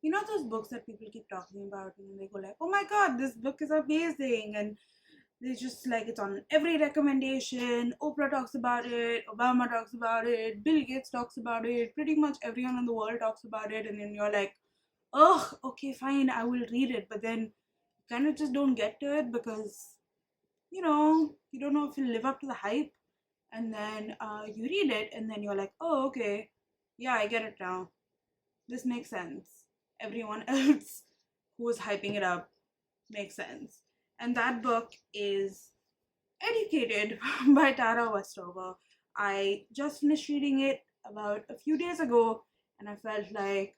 You know those books that people keep talking about and they go like, oh my god, this book is amazing, and they just like it's on every recommendation. Oprah talks about it, Obama talks about it, Bill Gates talks about it, pretty much everyone in the world talks about it, and then you're like, oh, okay, fine, I will read it, but then you kind of just don't get to it because you don't know if you live up to the hype, and then you read it, and then you're like, oh, okay, yeah, I get it now. This makes sense. Everyone else who was hyping it up makes sense. And that book is Educated by Tara Westover. I just finished reading it about a few days ago, and I felt like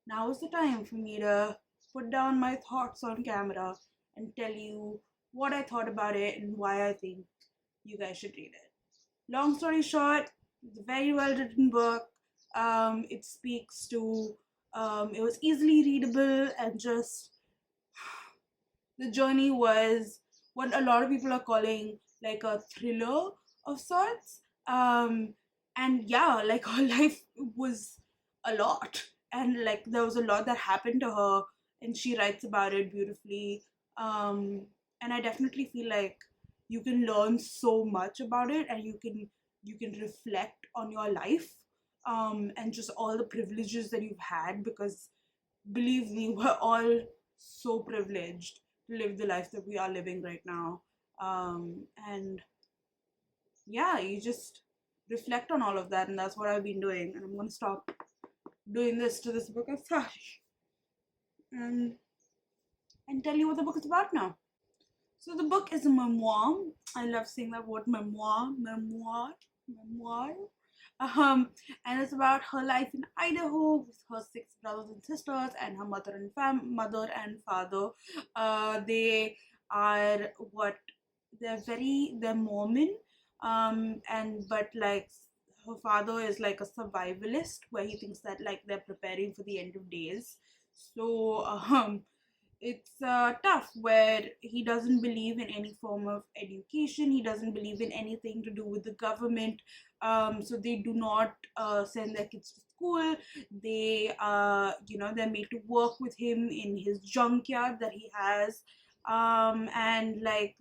now is the time for me to put down my thoughts on camera and tell you what I thought about it and why I think you guys should read it. Long story short, it's a very well written book. It speaks to, it was easily readable, and just the journey was what a lot of people are calling like a thriller of sorts. And yeah, like her life was a lot, and like there was a lot that happened to her, and she writes about it beautifully. Um, and I definitely feel like you can learn so much about it, and you can reflect on your life, and just all the privileges that you've had, because believe me, we're all so privileged to live the life that we are living right now. And yeah, you just reflect on all of that, and that's what I've been doing. And I'm gonna stop doing this to this book. I'm sorry, and tell you what the book is about now. So the book is a memoir. I love saying that word, memoir. Um, and it's about her life in Idaho with her six brothers and sisters and her mother and father. They are what they're Mormon, and but like her father is like a survivalist where he thinks that like they're preparing for the end of days. So it's tough, where he doesn't believe in any form of education. He doesn't believe in anything to do with the government. So they do not send their kids to school. They're made to work with him in his junkyard that he has. And like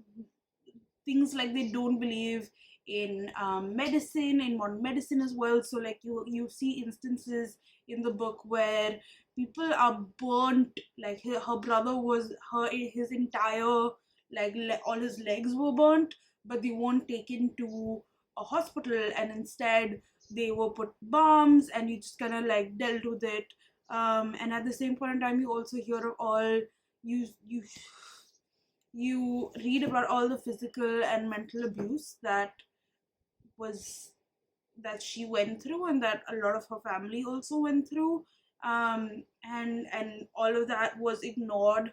things like they don't believe in medicine, in modern medicine as well. So like you see instances in the book where people are burnt, like her brother was her his entire all his legs were burnt, but they weren't taken to a hospital, and instead they were put bombs, and you just kind of like dealt with it. And at the same point in time, you also hear of all you you read about all the physical and mental abuse was that she went through, and that a lot of her family also went through. And all of that was ignored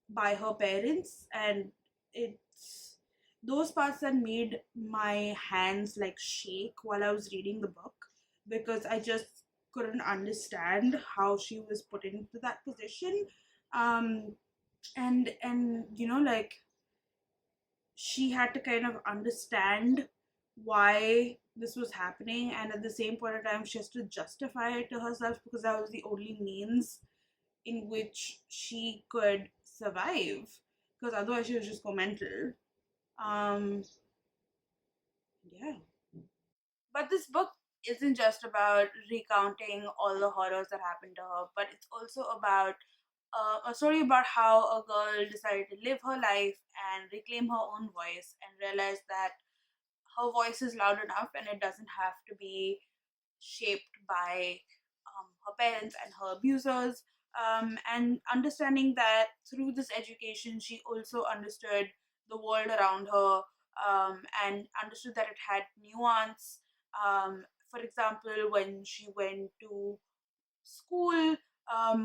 by her parents, and it's those parts that made my hands like shake while I was reading the book, because I just couldn't understand how she was put into that position. Um and and like she had to kind of understand why this was happening, and at the same point in time she has to justify it to herself, because that was the only means in which she could survive, because otherwise she was just go mental. um yeah, but this book isn't just about recounting all the horrors that happened to her, but it's also about a story about how a girl decided to live her life and reclaim her own voice, and realize that her voice is loud enough and it doesn't have to be shaped by her parents and her abusers. And understanding that through this education, she also understood the world around her, and understood that it had nuance. For example, when she went to school,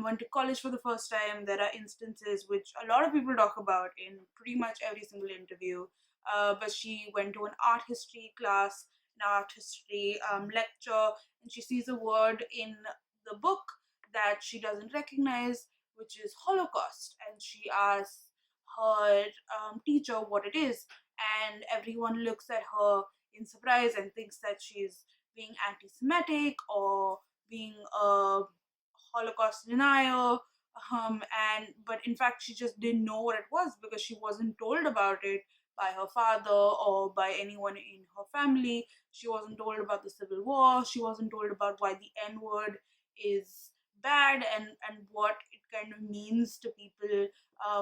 went to college for the first time, there are instances which a lot of people talk about in pretty much every single interview. But she went to an art history class, an art history lecture, and she sees a word in the book that she doesn't recognize, which is Holocaust. And she asks her teacher what it is, and everyone looks at her in surprise and thinks that she's being anti Semitic or being a Holocaust denier. And but in fact, she just didn't know what it was because she wasn't told about it by her father or by anyone in her family. She wasn't told about the Civil War. She wasn't told about why the N word is bad, and what it kind of means to people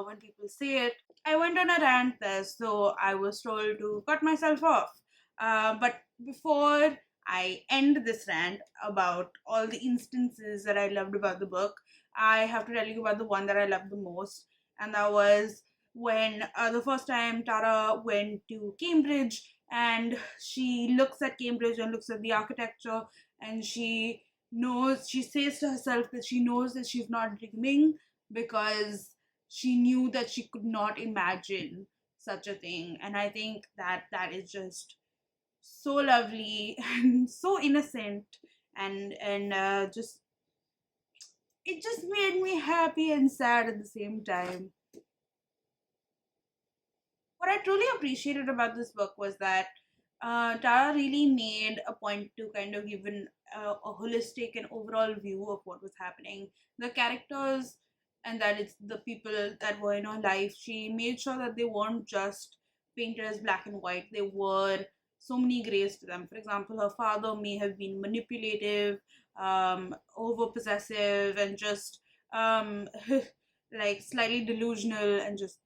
when people say it. I went on a rant there, so I was told to cut myself off. But before I end this rant about all the instances that I loved about the book, I have to tell you about the one that I loved the most, and that was when the first time Tara went to Cambridge, and she looks at Cambridge and looks at the architecture, and she says to herself that she knows that she's not dreaming because she knew that she could not imagine such a thing. And I think that that is just so lovely and so innocent, and just it just made me happy and sad at the same time. What I truly appreciated about this book was that Tara really made a point to kind of give a holistic and overall view of what was happening. The characters, and that it's the people that were in her life, she made sure that they weren't just painted as black and white. There were so many grays to them. For example, her father may have been manipulative, over possessive, and just um, like slightly delusional and just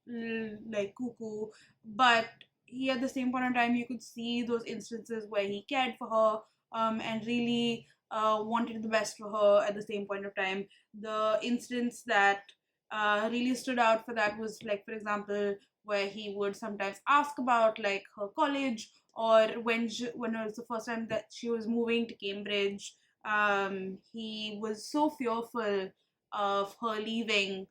like cuckoo, but he at the same point in time you could see those instances where he cared for her, and really wanted the best for her at the same point of time. The instance that really stood out for that was, like, for example, where he would sometimes ask about like her college, or when it was the first time that she was moving to Cambridge. He was so fearful of her leaving,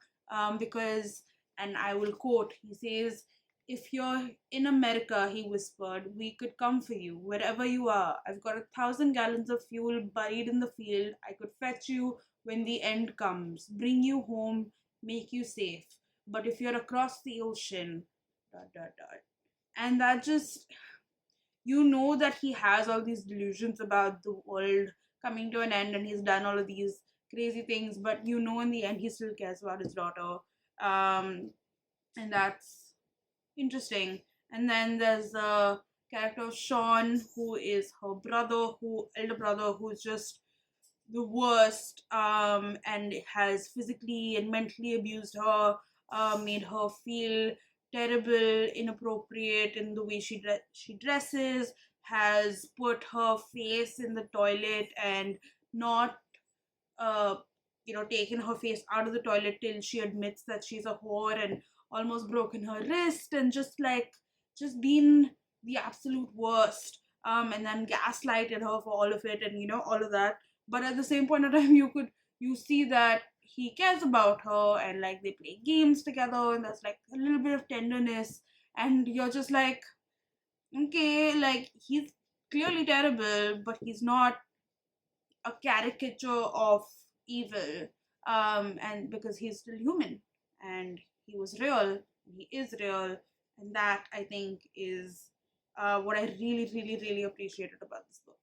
because, and I will quote, he says, "If you're in America," he whispered, "we could come for you wherever you are. I've got 1,000 gallons of fuel buried in the field. I could fetch you when the end comes, bring you home, make you safe. But if you're across the ocean, dot, dot, dot." And that just, you know that he has all these delusions about the world coming to an end, and he's done all of these crazy things, but you know in the end he still cares about his daughter. And that's interesting. And then there's the character of Sean, who is her brother, who elder brother, who's just the worst, and has physically and mentally abused her, made her feel terrible, inappropriate in the way she dresses, has put her face in the toilet and not uh, taken her face out of the toilet till she admits that she's a whore, and almost broken her wrist, and just been the absolute worst. And then gaslighted her for all of it, and all of that. But at the same point of time, you see that he cares about her, and like they play games together, and there's like a little bit of tenderness, and you're just like, okay, like he's clearly terrible, but he's not a caricature of evil, and because he's still human, and he was real, he is real, and that I think is what I really, really, really appreciated about this book.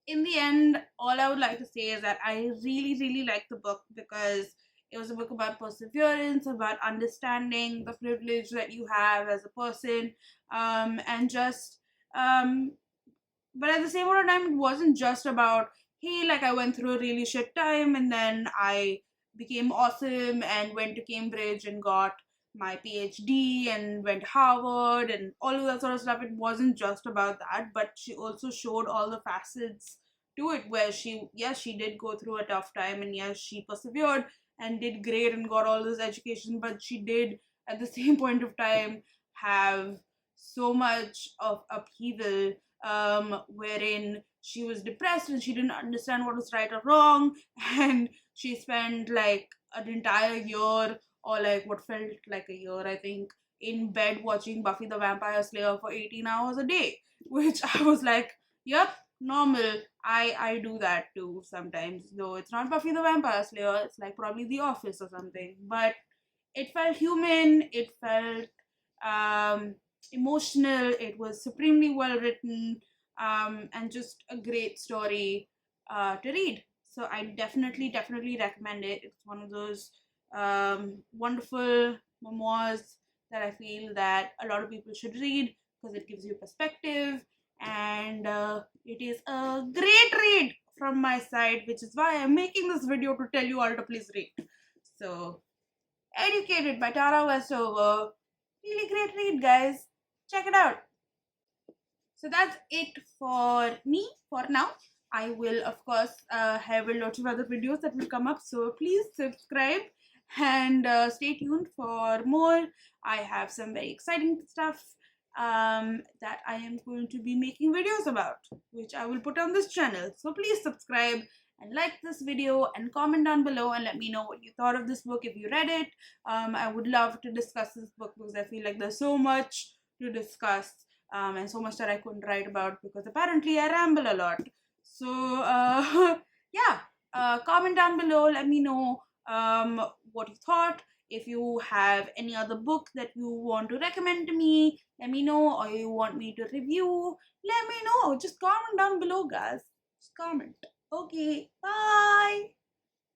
In the end, all I would like to say is that I really, really liked the book because it was a book about perseverance, about understanding the privilege that you have as a person, and just um, but at the same time, it wasn't just about, hey, like I went through a really shit time and then I became awesome and went to Cambridge and got my PhD and went to Harvard and all of that sort of stuff. It wasn't just about that, but she also showed all the facets to it where yes, she did go through a tough time, and yes, she persevered and did great and got all this education, but she did at the same point of time have so much of upheaval, wherein she was depressed and she didn't understand what was right or wrong, and she spent like an entire year, or like what felt like a year, I think, in bed watching Buffy the Vampire Slayer for 18 hours a day, which I was like, yep, normal. I do that too sometimes, though it's not Buffy the Vampire Slayer, it's like probably The Office or something, but it felt human, it felt um, emotional, it was supremely well written, and just a great story to read. So I definitely recommend it. It's one of those wonderful memoirs that I feel that a lot of people should read because it gives you perspective, and it is a great read from my side, which is why I'm making this video to tell you all to please read. So, Educated by Tara Westover. Really great read, guys. Check it out. So that's it for me for now. I will, of course, have a lot of other videos that will come up. So please subscribe and stay tuned for more. I have some very exciting stuff that I am going to be making videos about, which I will put on this channel. So please subscribe and like this video and comment down below and let me know what you thought of this book if you read it. I would love to discuss this book because I feel like there's so much to discuss and so much that I couldn't write about because apparently I ramble a lot. So yeah, comment down below, let me know what you thought. If you have any other book that you want to recommend to me, let me know, or you want me to review, let me know. Just comment down below, guys. Just comment. Okay, bye.